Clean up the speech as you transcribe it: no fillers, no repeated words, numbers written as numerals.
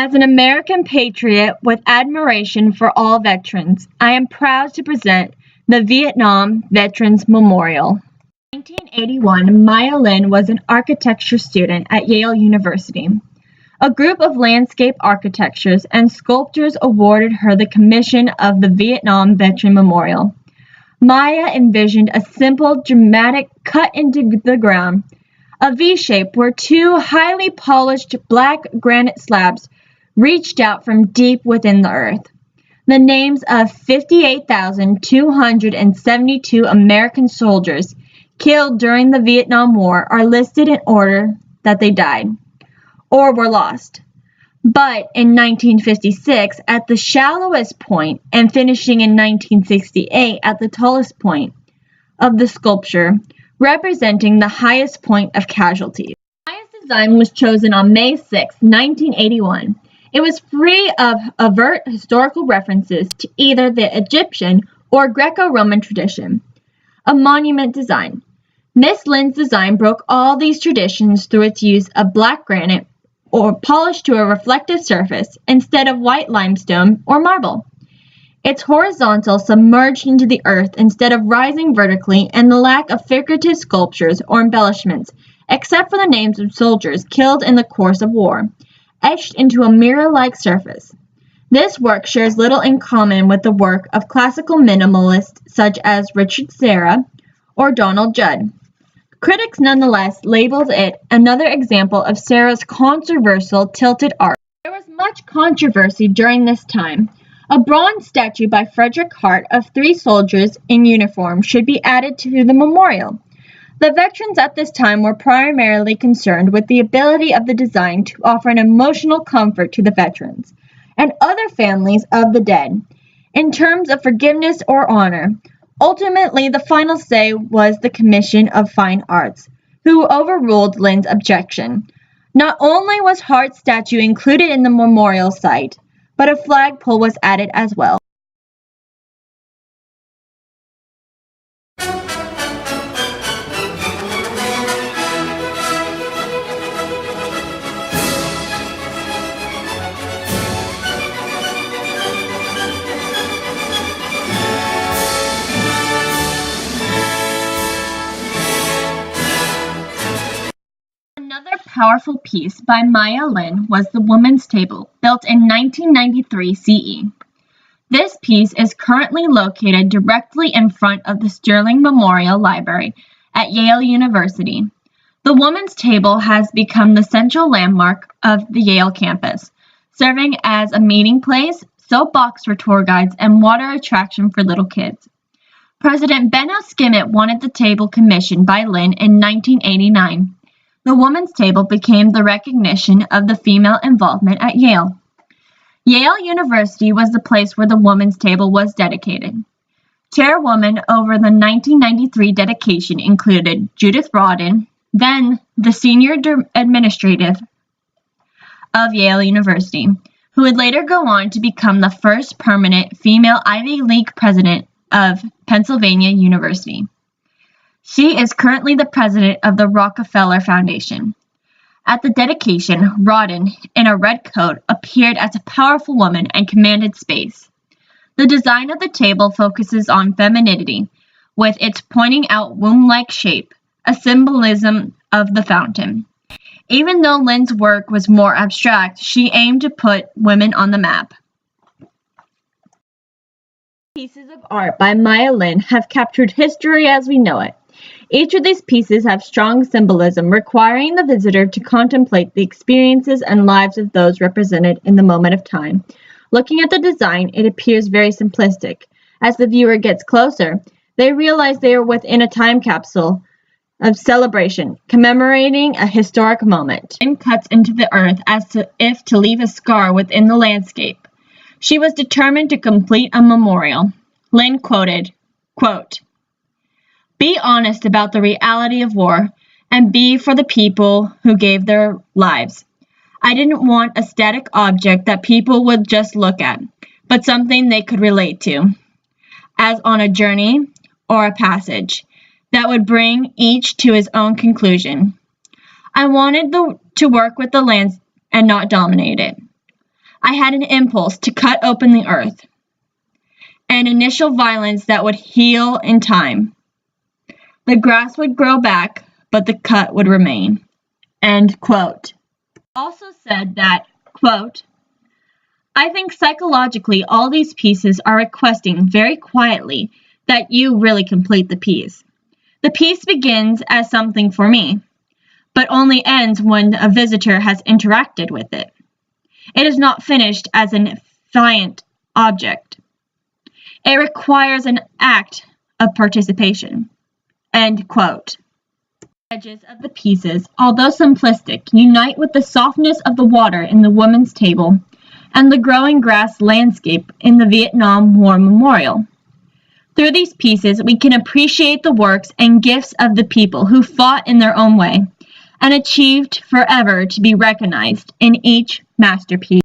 As an American patriot with admiration for all veterans, I am proud to present the Vietnam Veterans Memorial. In 1981, Maya Lin was an architecture student at Yale University. A group of landscape architects and sculptors awarded her the commission of the Vietnam Veteran Memorial. Maya envisioned a simple, dramatic cut into the ground, a V shape where two highly polished black granite slabs reached out from deep within the earth. The names of 58,272 American soldiers killed during the Vietnam War are listed in order that they died or were lost. But in 1956, at the shallowest point, and finishing in 1968 at the tallest point of the sculpture, representing the highest point of casualties. Maya's design was chosen on May 6, 1981. It was free of overt historical references to either the Egyptian or Greco-Roman tradition. A monument design. Miss Lin's design broke all these traditions through its use of black granite or polished to a reflective surface instead of white limestone or marble. It's horizontal, submerged into the earth instead of rising vertically, and the lack of figurative sculptures or embellishments, except for the names of soldiers killed in the course of war, etched into a mirror-like surface. This work shares little in common with the work of classical minimalists such as Richard Serra or Donald Judd. Critics nonetheless labeled it another example of Serra's controversial tilted art. There was much controversy during this time. A bronze statue by Frederick Hart of three soldiers in uniform should be added to the memorial. The veterans at this time were primarily concerned with the ability of the design to offer an emotional comfort to the veterans and other families of the dead in terms of forgiveness or honor. Ultimately, the final say was the Commission of Fine Arts, who overruled Lin's objection. Not only was Hart's statue included in the memorial site, but a flagpole was added as well. Another powerful piece by Maya Lin was the Woman's Table, built in 1993 CE. This piece is currently located directly in front of the Sterling Memorial Library at Yale University. The Woman's Table has become the central landmark of the Yale campus, serving as a meeting place, soapbox for tour guides, and water attraction for little kids. President Benno Skimmett wanted the table commissioned by Lin in 1989. The Woman's Table became the recognition of the female involvement at Yale. Yale University was the place where the Woman's Table was dedicated. Chairwoman over the 1993 dedication included Judith Rodin, then the senior administrative of Yale University, who would later go on to become the first permanent female Ivy League president of Pennsylvania University. She is currently the president of the Rockefeller Foundation. At the dedication, Rodin, in a red coat, appeared as a powerful woman and commanded space. The design of the table focuses on femininity, with its pointing out womb-like shape, a symbolism of the fountain. Even though Lin's work was more abstract, she aimed to put women on the map. Pieces of art by Maya Lin have captured history as we know it. Each of these pieces have strong symbolism, requiring the visitor to contemplate the experiences and lives of those represented in the moment of time. Looking at the design, it appears very simplistic. As the viewer gets closer, they realize they are within a time capsule of celebration, commemorating a historic moment. Lin cuts into the earth as if to leave a scar within the landscape. She was determined to complete a memorial. Lin quoted, quote, "Be honest about the reality of war, and be for the people who gave their lives. I didn't want a static object that people would just look at, but something they could relate to, as on a journey or a passage, that would bring each to his own conclusion. I wanted to work with the land and not dominate it. I had an impulse to cut open the earth, an initial violence that would heal in time. The grass would grow back, but the cut would remain." End quote. Also said that, quote, "I think psychologically all these pieces are requesting very quietly that you really complete the piece. The piece begins as something for me, but only ends when a visitor has interacted with it. It is not finished as an efficient object. It requires an act of participation." End quote. The edges of the pieces, although simplistic, unite with the softness of the water in the woman's table and the growing grass landscape in the Vietnam War Memorial. Through these pieces, we can appreciate the works and gifts of the people who fought in their own way and achieved forever to be recognized in each masterpiece.